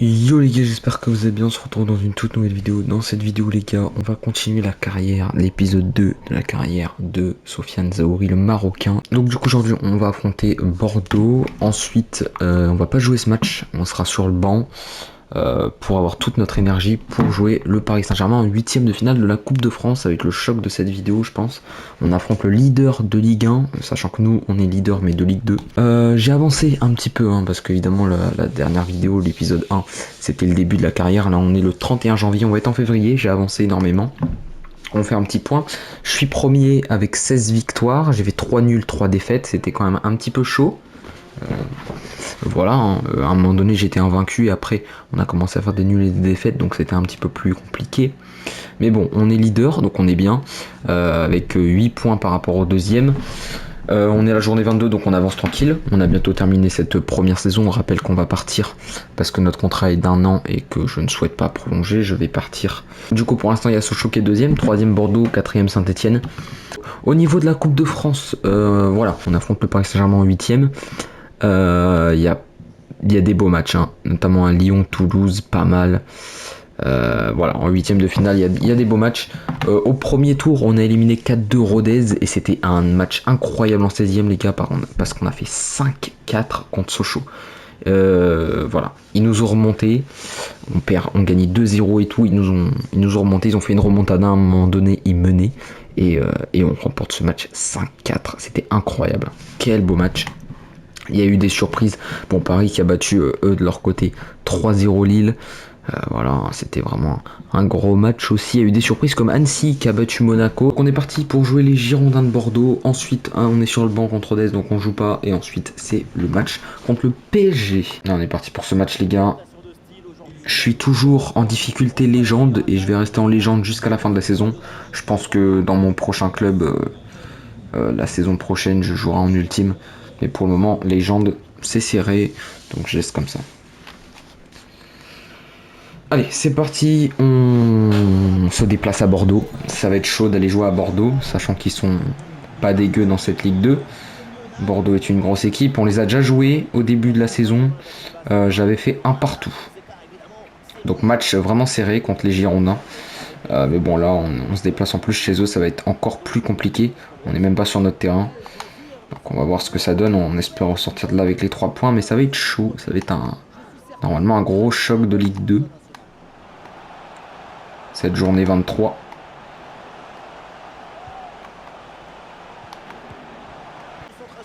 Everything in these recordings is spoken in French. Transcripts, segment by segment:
Yo les gars, j'espère que vous allez bien, on se retrouve dans une toute nouvelle vidéo. Dans cette vidéo les gars, on va continuer la carrière, l'épisode 2 de la carrière de Sofiane Zahouri, le Marocain. Donc du coup aujourd'hui on va affronter Bordeaux, ensuite on va pas jouer ce match, on sera sur le banc. Pour avoir toute notre énergie pour jouer le Paris Saint-Germain en 8ème de finale de la Coupe de France. Ça va être le choc de cette vidéo je pense. On affronte le leader de Ligue 1, sachant que nous on est leader mais de Ligue 2. J'ai avancé un petit peu parce qu'évidemment la dernière vidéo, l'épisode 1, c'était le début de la carrière. Là on est le 31 janvier, on va être en février, j'ai avancé énormément. On fait un petit point. Je suis premier avec 16 victoires, j'ai fait 3 nuls, 3 défaites, c'était quand même un petit peu chaud. Voilà, à un moment donné j'étais invaincu et après on a commencé à faire des nuls et des défaites, donc c'était un petit peu plus compliqué. Mais bon, on est leader, donc on est bien, avec 8 points par rapport au deuxième. On est à la journée 22, donc on avance tranquille. On a bientôt terminé cette première saison. On rappelle qu'on va partir parce que notre contrat est d'1 an et que je ne souhaite pas prolonger. Je vais partir. Du coup, pour l'instant, il y a Sochaux qui est deuxième, troisième Bordeaux, quatrième Saint-Etienne. Au niveau de la Coupe de France, voilà, on affronte le Paris Saint-Germain en huitième. Il y a des beaux matchs, notamment un Lyon-Toulouse, pas mal. Voilà, en huitième de finale, il y a des beaux matchs. Au premier tour, on a éliminé 4-2 Rodez et c'était un match incroyable en 16ème, les gars, parce qu'on a fait 5-4 contre Sochaux. Voilà, ils nous ont remonté, on gagnait 2-0 et tout, ils nous ont remonté, ils ont fait une remontada à un moment donné, ils menaient et on remporte ce match 5-4, c'était incroyable. Quel beau match. Il y a eu des surprises. Bon, Paris qui a battu, eux, de leur côté, 3-0 Lille. Voilà, c'était vraiment un gros match aussi. Il y a eu des surprises comme Annecy qui a battu Monaco. Donc on est parti pour jouer les Girondins de Bordeaux. Ensuite, on est sur le banc contre Rodez, donc on joue pas. Et ensuite, c'est le match contre le PSG. Là, on est parti pour ce match, les gars. Je suis toujours en difficulté légende et je vais rester en légende jusqu'à la fin de la saison. Je pense que dans mon prochain club, la saison prochaine, je jouerai en ultime. Mais pour le moment, légende, c'est serré, donc je laisse comme ça. Allez, c'est parti, on se déplace à Bordeaux. Ça va être chaud d'aller jouer à Bordeaux, sachant qu'ils sont pas dégueux dans cette Ligue 2. Bordeaux est une grosse équipe, on les a déjà joués au début de la saison. J'avais fait un partout. Donc match vraiment serré contre les Girondins. Mais bon, là, on se déplace en plus chez eux, ça va être encore plus compliqué. On n'est même pas sur notre terrain. Donc on va voir ce que ça donne, on espère ressortir de là avec les 3 points, mais ça va être chaud, ça va être normalement un gros choc de Ligue 2. Cette journée 23.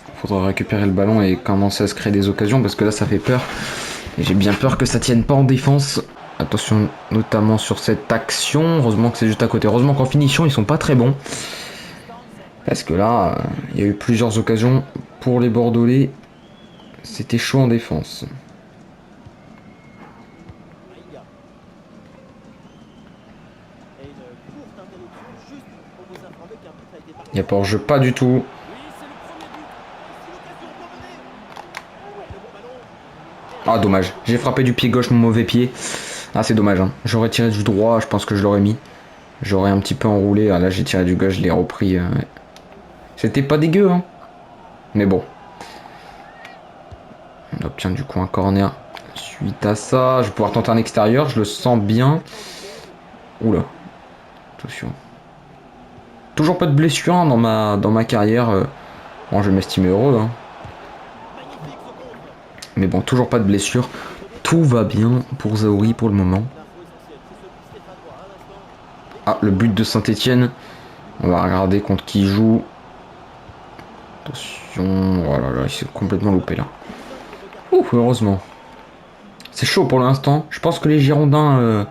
Il faudra récupérer le ballon et commencer à se créer des occasions parce que là ça fait peur. Et j'ai bien peur que ça tienne pas en défense. Attention notamment sur cette action, heureusement que c'est juste à côté. Heureusement qu'en finition ils sont pas très bons. Parce que là, il y a eu plusieurs occasions pour les Bordelais. C'était chaud en défense. Il n'y a pas hors-jeu, pas du tout. Ah, dommage. J'ai frappé du pied gauche mon mauvais pied. Ah, c'est dommage. J'aurais tiré du droit, je pense que je l'aurais mis. J'aurais un petit peu enroulé. Ah, là, j'ai tiré du gauche, je l'ai repris. C'était pas dégueu, mais bon. On obtient du coup un corner. Suite à ça, je vais pouvoir tenter un extérieur. Je le sens bien. Oula. Attention. Toujours pas de blessure dans ma carrière. Bon, je vais m'estimer heureux. Mais bon, toujours pas de blessure. Tout va bien pour Zahouri pour le moment. Ah, le but de Saint-Etienne. On va regarder contre qui il joue. Attention. Oh là là, il s'est complètement loupé là. Ouh, heureusement. C'est chaud pour l'instant. Je pense que les Girondins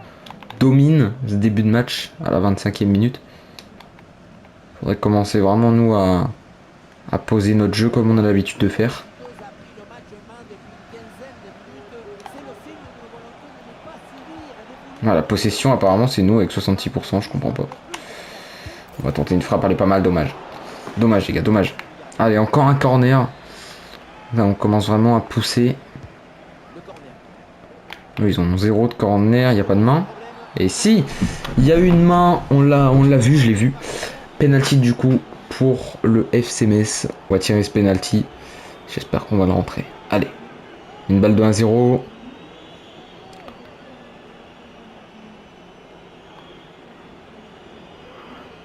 dominent ce début de match à la 25e minute. Faudrait commencer vraiment nous à poser notre jeu comme on a l'habitude de faire. Ah, la possession apparemment c'est nous avec 66%, je comprends pas. On va tenter une frappe, elle est pas mal, dommage. Dommage les gars, dommage. Allez, encore un corner. Là on commence vraiment à pousser. Eux, ils ont 0 de corner, il n'y a pas de main. Et si, il y a une main, on l'a vu, je l'ai vu. Penalty du coup pour le FC Metz. On va tirer ce penalty. J'espère qu'on va le rentrer. Allez, une balle de 1-0.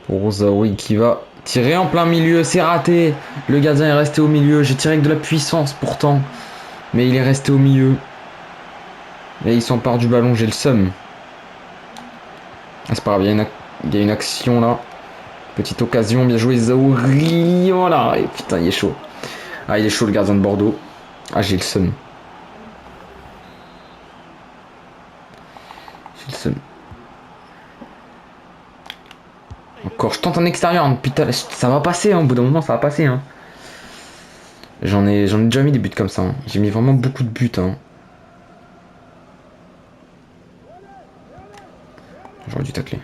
Pour Zawi qui va tirer en plein milieu, c'est raté. Le gardien est resté au milieu, j'ai tiré avec de la puissance pourtant. Mais il est resté au milieu. Et il s'empare du ballon, j'ai le seum. Ah, c'est pas grave, il y a une action là. Petite occasion, bien joué Zawi. Voilà, et putain, il est chaud. Ah, il est chaud le gardien de Bordeaux. Ah, j'ai le seum. J'ai le seum. Encore, je tente en extérieur. Putain, ça va passer, hein. Au bout d'un moment, ça va passer. Hein. J'en ai déjà mis des buts comme ça. Hein. J'ai mis vraiment beaucoup de buts. Hein. J'aurais dû tacler.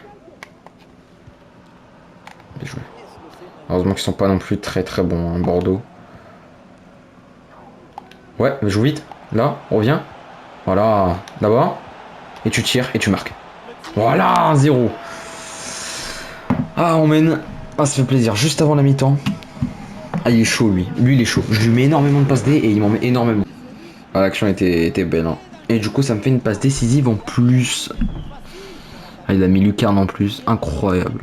Bien joué. Heureusement qu'ils sont pas non plus très très bons, hein, Bordeaux. Ouais, joue vite. Là, reviens. Voilà, d'abord. Et tu tires et tu marques. Voilà, 1-0. Ah, on mène. Ah, ça fait plaisir. Juste avant la mi-temps. Ah, il est chaud, lui. Lui, il est chaud. Je lui mets énormément de passes D et il m'en met énormément. Ah, l'action était belle. Hein. Et du coup, ça me fait une passe décisive en plus. Ah, il a mis lucarne en plus. Incroyable.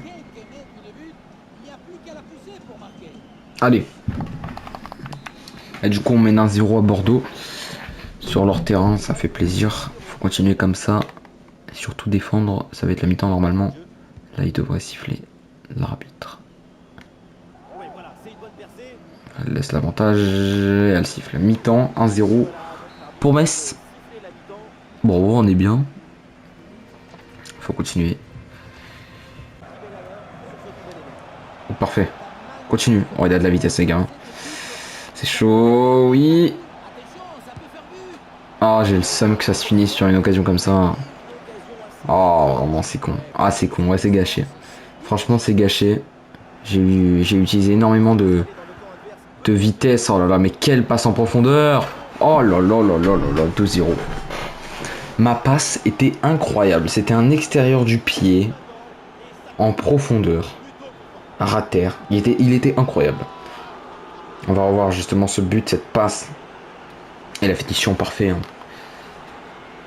Allez. Et du coup, on mène 1-0 à Bordeaux. Sur leur terrain, ça fait plaisir. Faut continuer comme ça. Et surtout défendre. Ça va être la mi-temps normalement. Là, il devrait siffler l'arbitre. Elle laisse l'avantage. Elle siffle mi-temps. 1-0 pour Metz. Bon, on est bien. Faut continuer. Oh, parfait. Continue. Oh, il a de la vitesse, les gars. C'est chaud, oui. Ah, j'ai le seum que ça se finisse sur une occasion comme ça. Oh, vraiment, c'est con. Ah, c'est con. Ouais, c'est gâché. Franchement, c'est gâché. J'ai utilisé énormément de vitesse. Oh là là, mais quelle passe en profondeur. Oh là là là là là là, 2-0. Ma passe était incroyable. C'était un extérieur du pied en profondeur. À terre. Il était incroyable. On va revoir justement ce but, cette passe. Et la finition parfaite. Hein.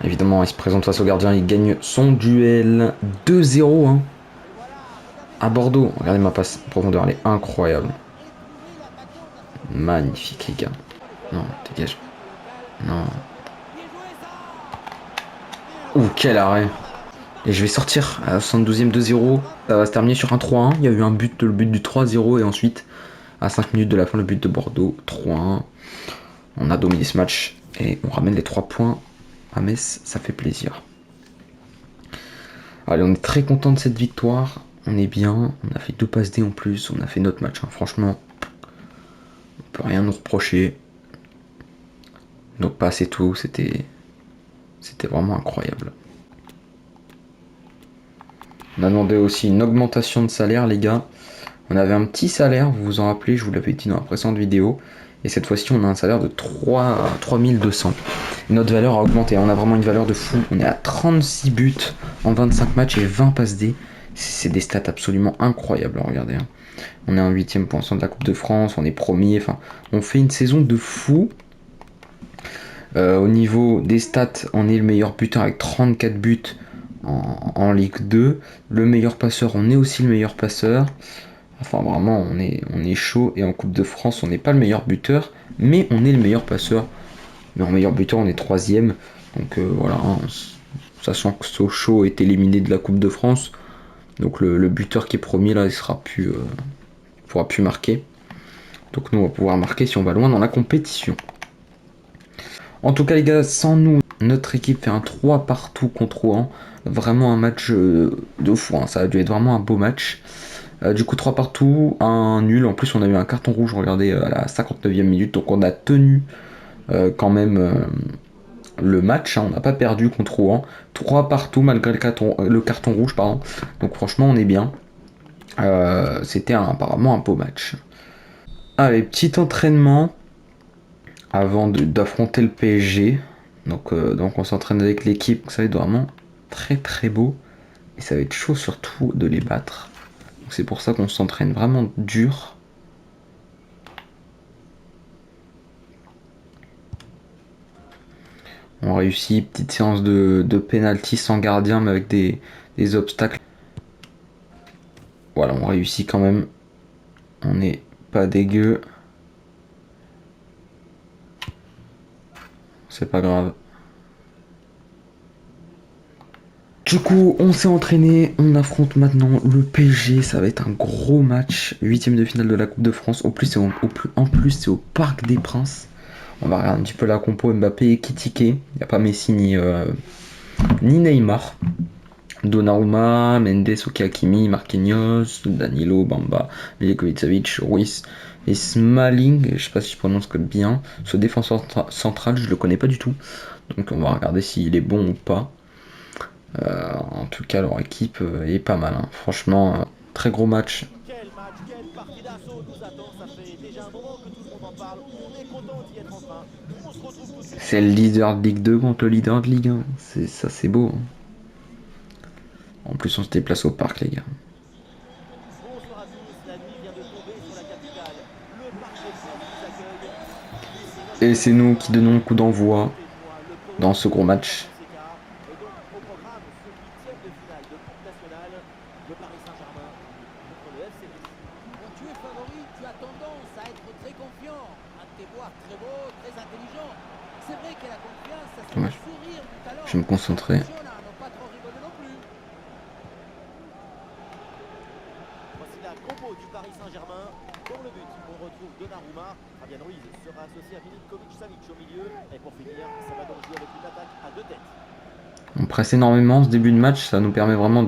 Évidemment, il se présente face au gardien. Il gagne son duel 2-0. Hein. À Bordeaux. Regardez ma passe en profondeur. Elle est incroyable. Magnifique, les gars. Non, dégage. Non. Ouh, quel arrêt. Et je vais sortir à 72e 2-0. Ça va se terminer sur un 3-1. Il y a eu un but, le but du 3-0. Et ensuite, à 5 minutes de la fin, le but de Bordeaux. 3-1. On a dominé ce match. Et on ramène les 3 points à Metz. Ça fait plaisir. Allez, on est très content de cette victoire. On est bien. On a fait 2 passes D en plus. On a fait notre match. Hein. Franchement, on peut rien nous reprocher. Nos passes et tout, c'était vraiment incroyable. On a demandé aussi une augmentation de salaire, les gars. On avait un petit salaire, vous vous en rappelez, je vous l'avais dit dans la précédente vidéo. Et cette fois-ci, on a un salaire de 3200. Notre valeur a augmenté, on a vraiment une valeur de fou. On est à 36 buts en 25 matchs et 20 passes D. C'est des stats absolument incroyables, regardez. Hein. On est en 8ème position de la Coupe de France, on est premier. Enfin, on fait une saison de fou. Au niveau des stats, on est le meilleur buteur avec 34 buts en Ligue 2. Le meilleur passeur, on est aussi le meilleur passeur. Enfin, vraiment, on est chaud. Et en Coupe de France, on n'est pas le meilleur buteur, mais on est le meilleur passeur. Mais en meilleur buteur, on est 3ème. Donc voilà, hein, sachant que Sochaux est éliminé de la Coupe de France. Donc le buteur qui est premier, là, il pourra plus marquer. Donc nous, on va pouvoir marquer si on va loin dans la compétition. En tout cas, les gars, sans nous, notre équipe fait un 3-partout contre Rouen. Vraiment un match de fou. Hein. Ça a dû être vraiment un beau match. Du coup, 3-partout, un nul. En plus, on a eu un carton rouge, regardez, à la 59e minute. Donc, on a tenu quand même le match. Hein. On n'a pas perdu contre Rouen. 3-partout malgré le carton rouge. Pardon. Donc, franchement, on est bien. C'était apparemment un beau match. Allez, petit entraînement avant d'affronter le PSG. Donc on s'entraîne avec l'équipe, ça va être vraiment très très beau. Et ça va être chaud surtout de les battre. Donc c'est pour ça qu'on s'entraîne vraiment dur. On réussit, petite séance de penalty sans gardien mais avec des obstacles. Voilà, on réussit quand même. On n'est pas dégueu. C'est pas grave. Du coup, on s'est entraîné, on affronte maintenant le PSG, ça va être un gros match, 8ème de finale de la Coupe de France, en plus c'est au Parc des Princes. On va regarder un petit peu la compo Mbappé et Kitike, il n'y a pas Messi ni Neymar. Donnarumma, Mendes, Hakimi, Marquinhos, Danilo, Bamba, Milikovic-Savic, Ruiz et Smalling, je sais pas si je prononce bien. Ce défenseur central, je le connais pas du tout, donc on va regarder s'il est bon ou pas. En tout cas, leur équipe est pas mal. Hein. Franchement, très gros match. Quel match, quelle partie d'assaut nous attend. Ça fait déjà un moment que tout le monde en parle. On est content d'y être enfin. On se retrouve tout de suite. C'est le leader de Ligue 2 contre le leader de Ligue 1. Ça, c'est beau. Hein. En plus, on se déplace au parc, les gars. Bonsoir à tous. La nuit vient de tomber sur la capitale. Le Parc des Princes nous accueille. Et c'est nous qui donnons le coup d'envoi Côté de moi, le premier dans ce gros de match. FCK. Et donc au programme ce huitième de finale de Coupe nationale, le Paris Saint-Germain contre le FC Nice. Quand tu es favori, tu as tendance à être très confiant, à te voir très beau, très intelligent. C'est vrai que la confiance, ça c'est le Dommage. sourire du talent. Je vais me concentrer. Attention à ne pas trop rigoler non plus. Voici la compo du Paris Saint-Germain. Dans le but, on retrouve Donnarumma. Fabian Ruiz sera associé à Milinkovic-Savic au milieu. Et pour finir, ça va donc jouer avec une attaque à deux têtes. On presse énormément ce début de match. Ça nous permet vraiment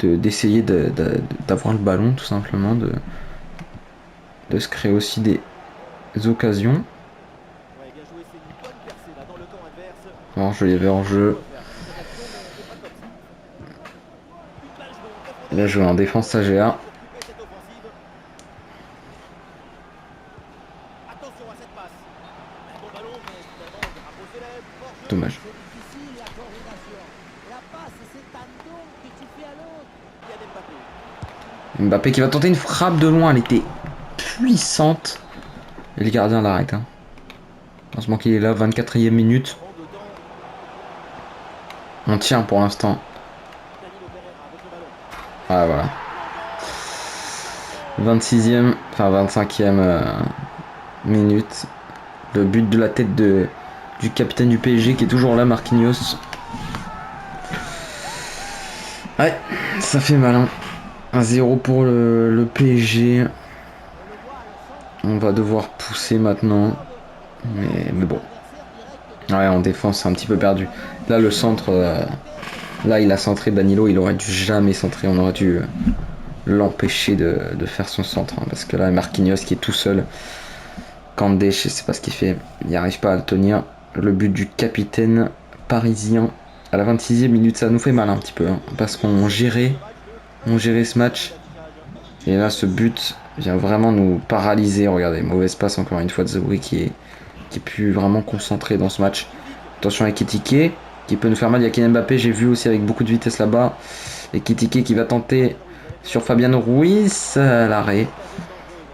d'essayer d'avoir le ballon, tout simplement. De se créer aussi des occasions. Ouais, bien joué, c'est une bonne percée là dans le camp adverse. Alors, je l'ai vu en On jeu. peut faire cette action, mais pas comme ça. Une balle jouée en Il a profondeur. joué en défense SAGA. Pour couper cette offensive. Attention à cette passe. Un bon ballon, mais finalement, le drapeau se lève. Hors jeu. Dommage. C'est difficile la coordination. La passe, c'est un don que tu fais à l'autre. Kylian Mbappé. Mbappé qui va tenter une frappe de loin. Elle était puissante. Et le gardien l'arrête. Hein. Heureusement qu'il est là, 24ème minute. Prend dedans. On tient pour l'instant. Danilo Pereira avec le ballon. Ah voilà. 26ème, enfin 25ème minute. Le but de la tête du capitaine du PSG qui est toujours là, Marquinhos. Ouais, ça fait mal. Hein. 1-0 pour le PSG. On va devoir pousser maintenant. Mais bon. Ouais, en défense, c'est un petit peu perdu. Là, le centre... là, il a centré Danilo. Il aurait dû jamais centrer. On aurait dû l'empêcher de faire son centre. Hein, parce que là, Marquinhos qui est tout seul. Kandé, je sais pas ce qu'il fait. Il n'y arrive pas à le tenir. Le but du capitaine parisien à la 26e minute, ça nous fait mal un petit peu. Hein, parce qu'on gérait ce match. Et là, ce but vient vraiment nous paralyser. Regardez, mauvaise passe encore une fois de Zaouri qui est plus vraiment concentré dans ce match. Attention à Ekitike qui peut nous faire mal. Il y a Kylian Mbappé, j'ai vu aussi avec beaucoup de vitesse là-bas. Ekitike qui va tenter sur Fabian Ruiz à l'arrêt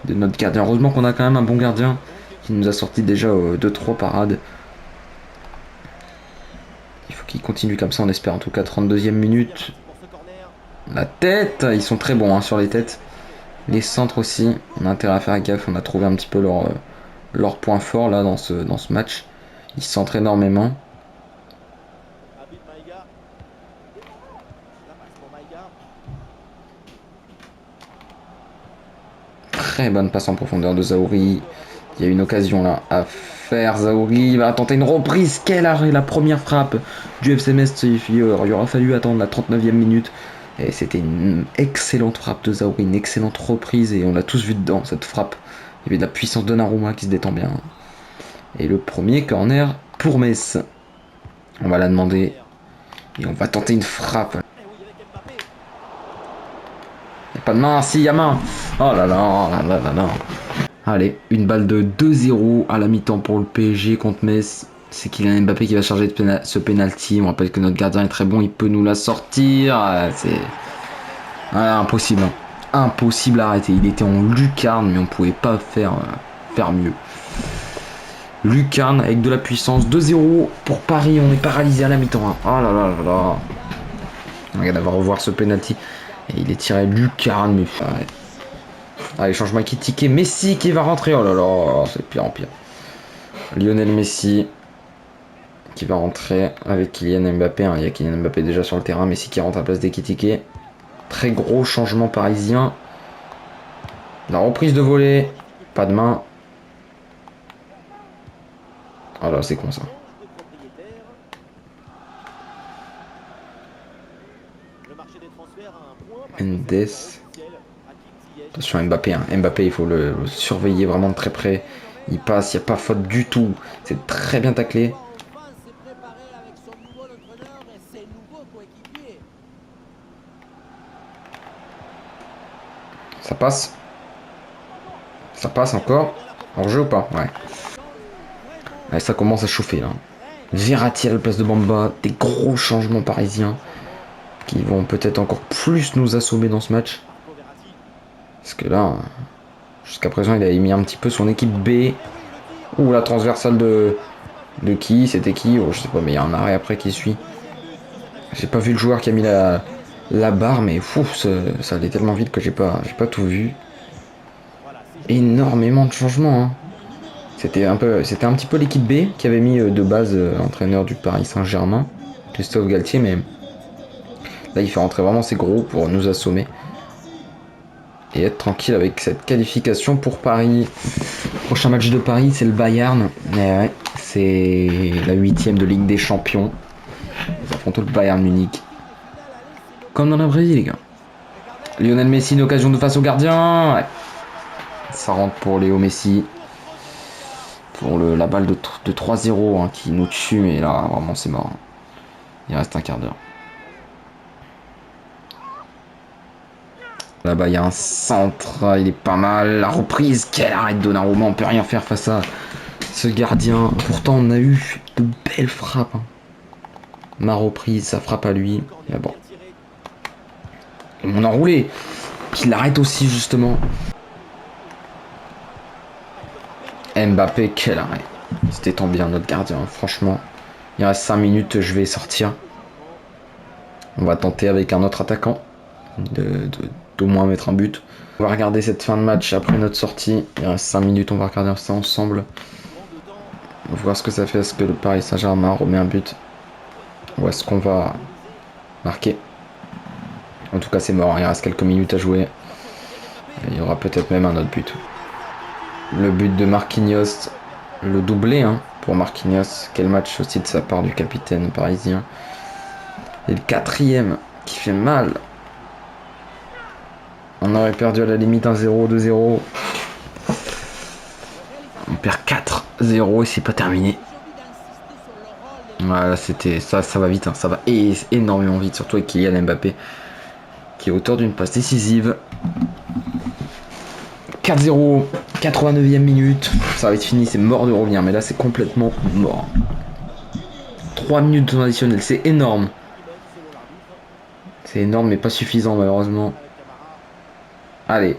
de notre gardien. Heureusement qu'on a quand même un bon gardien qui nous a sorti déjà 2-3 parades. Il faut qu'il continue comme ça, on espère. En tout cas, 32e minute. La tête, ils sont très bons hein, sur les têtes. Les centres aussi, on a intérêt à faire gaffe. On a trouvé un petit peu leur point fort là dans ce match. Ils centrent énormément. Très bonne passe en profondeur de Zaouri. Il y a une occasion là à faire. Zaouri va tenter une reprise. Quel arrêt, la première frappe du FC Metz. Il aura fallu attendre la 39e minute. Et c'était une excellente frappe de Zaouri, une excellente reprise. Et on l'a tous vu dedans, cette frappe. Il y avait de la puissance de Donnarumma qui se détend bien. Et le premier corner pour Metz. On va la demander. Et on va tenter une frappe. Il n'y a pas de main, si, il y a main. Oh là là, là là là là. Allez, une balle de 2-0 à la mi-temps pour le PSG contre Metz. C'est Kylian Mbappé qui va charger de ce penalty. On rappelle que notre gardien est très bon, il peut nous la sortir. C'est impossible. Hein. Impossible à arrêter. Il était en lucarne, mais on pouvait pas faire mieux. Lucarne avec de la puissance. 2-0 pour Paris. On est paralysé à la mi-temps. Hein. Oh là là là là. Regarde, on va revoir ce penalty. Et il est tiré lucarne, mais... Ouais. Allez, changement Ekitike. Messi qui va rentrer. Oh là là, c'est de pire en pire. Lionel Messi qui va rentrer avec Kylian Mbappé. Hein. Il y a Kylian Mbappé déjà sur le terrain. Messi qui rentre à la place d'Ekitike. Très gros changement parisien. La reprise de volée. Pas de main. Oh là, c'est con ça. Mendes. Attention Mbappé. Hein. Mbappé, il faut le surveiller vraiment de très près. Il passe, il n'y a pas faute du tout. C'est très bien taclé. Ça passe. Ça passe encore. En jeu ou pas? Ouais. Ouais, ça commence à chauffer là. Verratti à la place de Bamba. Des gros changements parisiens qui vont peut-être encore plus nous assommer dans ce match. Parce que là, jusqu'à présent, il avait mis un petit peu son équipe B. Ouh, la transversale de qui? C'était qui? Oh, je sais pas, mais il y a un arrêt après qui suit. J'ai pas vu le joueur qui a mis la barre, mais fou, ça allait tellement vite que j'ai pas tout vu. Énormément de changements. Hein. C'était un petit peu l'équipe B qui avait mis de base l'entraîneur du Paris Saint-Germain, Christophe Galtier, mais là il fait rentrer vraiment ses gros pour nous assommer. Et être tranquille avec cette qualification pour Paris. Prochain match de Paris, c'est le Bayern. Mais ouais, c'est la 8ème de Ligue des Champions. Ils affrontent le Bayern Munich. Comme dans la vraie vie, les gars. Lionel Messi, une occasion de face au gardien. Ouais. Ça rentre pour Léo Messi. Pour la balle de 3-0 hein, qui nous tue. Mais là, vraiment, c'est mort. Il reste un quart d'heure. Là-bas, il y a un centre, il est pas mal. La reprise, quel arrêt de Donnarumma, on peut rien faire face à ce gardien. Pourtant, on a eu de belles frappes. Hein. Ma reprise, ça frappe à lui. Mais bon. On a enroulé. Puis il l'arrête aussi, justement. Mbappé, quel arrêt. C'était tant bien, notre gardien, franchement. Il reste 5 minutes, je vais sortir. On va tenter avec un autre attaquant. D'au moins mettre un but. On va regarder cette fin de match après notre sortie. Il reste 5 minutes, on va regarder ça ensemble. On va voir ce que ça fait. Est-ce que le Paris Saint-Germain remet un but? Ou est-ce qu'on va marquer? En tout cas, c'est mort. Il reste quelques minutes à jouer. Et il y aura peut-être même un autre but. Le but de Marquinhos. Le doublé hein, pour Marquinhos. Quel match aussi de sa part du capitaine parisien. Et le 4ème qui fait mal. On aurait perdu à la limite 1-0, 2-0. On perd 4-0 et c'est pas terminé. Voilà, c'était ça va vite, hein, ça va énormément vite, surtout avec Kylian Mbappé qui est auteur d'une passe décisive. 4-0, 89e minute. Ça va être fini, c'est mort de revenir, mais là c'est complètement mort. 3 minutes de temps additionnel, c'est énorme. C'est énorme mais pas suffisant malheureusement. Allez,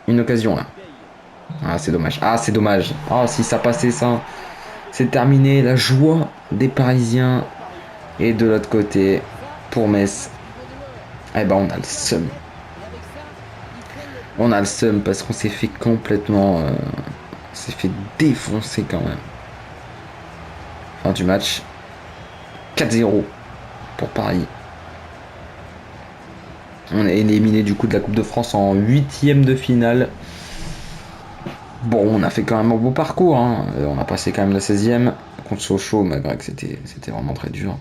une occasion là. Ah c'est dommage. Ah c'est dommage. Ah si ça passait ça. C'est terminé. La joie des Parisiens. Et de l'autre côté, pour Metz. Eh ben on a le seum. On a le seum parce qu'on s'est fait complètement... on s'est fait défoncer quand même. Fin du match. 4-0 pour Paris. On est éliminé du coup de la Coupe de France en 8ème de finale. Bon, on a fait quand même un beau parcours. Hein. On a passé quand même la 16ème contre Sochaux, malgré que c'était vraiment très dur.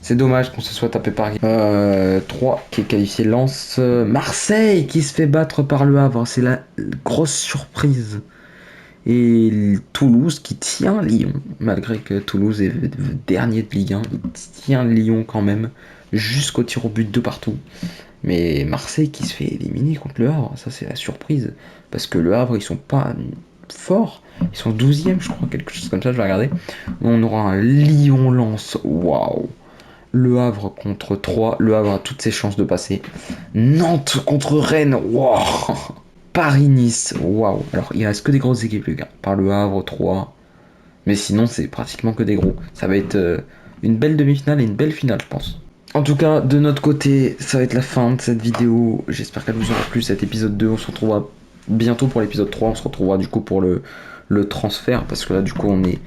C'est dommage qu'on se soit tapé par 3 qui est qualifié Lens. Marseille qui se fait battre par Le Havre. C'est la grosse surprise. Et Toulouse qui tient Lyon. Malgré que Toulouse est dernier de Ligue 1. Il tient Lyon quand même. Jusqu'au tir au but de partout. Mais Marseille qui se fait éliminer contre Le Havre, ça c'est la surprise. Parce que Le Havre, ils sont pas forts. Ils sont 12e, je crois, quelque chose comme ça, je vais regarder. On aura un Lyon-Lens, waouh. Le Havre contre 3, Le Havre a toutes ses chances de passer. Nantes contre Rennes, waouh. Paris-Nice, waouh. Alors, il reste que des grosses équipes, les gars. Par Le Havre, 3. Mais sinon, c'est pratiquement que des gros. Ça va être une belle demi-finale et une belle finale, je pense. En tout cas, de notre côté, ça va être la fin de cette vidéo. J'espère qu'elle vous aura plu, cet épisode 2. On se retrouvera bientôt pour l'épisode 3. On se retrouvera du coup pour le transfert, parce que là, du coup, on est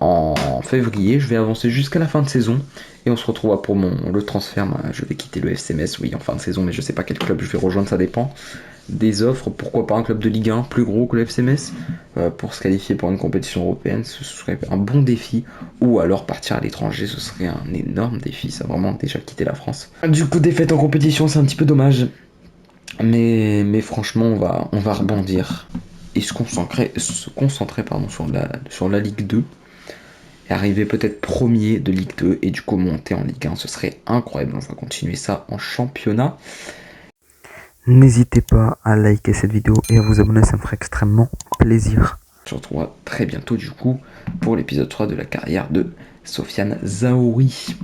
en février. Je vais avancer jusqu'à la fin de saison. Et on se retrouvera pour le transfert. Je vais quitter le FC Metz, oui, en fin de saison, mais je sais pas quel club je vais rejoindre, ça dépend des offres. Pourquoi pas un club de Ligue 1 plus gros que le FC Metz pour se qualifier pour une compétition européenne, ce serait un bon défi. Ou alors partir à l'étranger, ce serait un énorme défi. Ça, vraiment, déjà quitter la France. Du coup, défaite en compétition, c'est un petit peu dommage. Mais franchement, on va rebondir et se concentrer sur la Ligue 2 et arriver peut-être premier de Ligue 2 et du coup monter en Ligue 1. Ce serait incroyable. On va continuer ça en championnat. N'hésitez pas à liker cette vidéo et à vous abonner, ça me ferait extrêmement plaisir. On se retrouvera très bientôt du coup pour l'épisode 3 de la carrière de Sofiane Zahouri.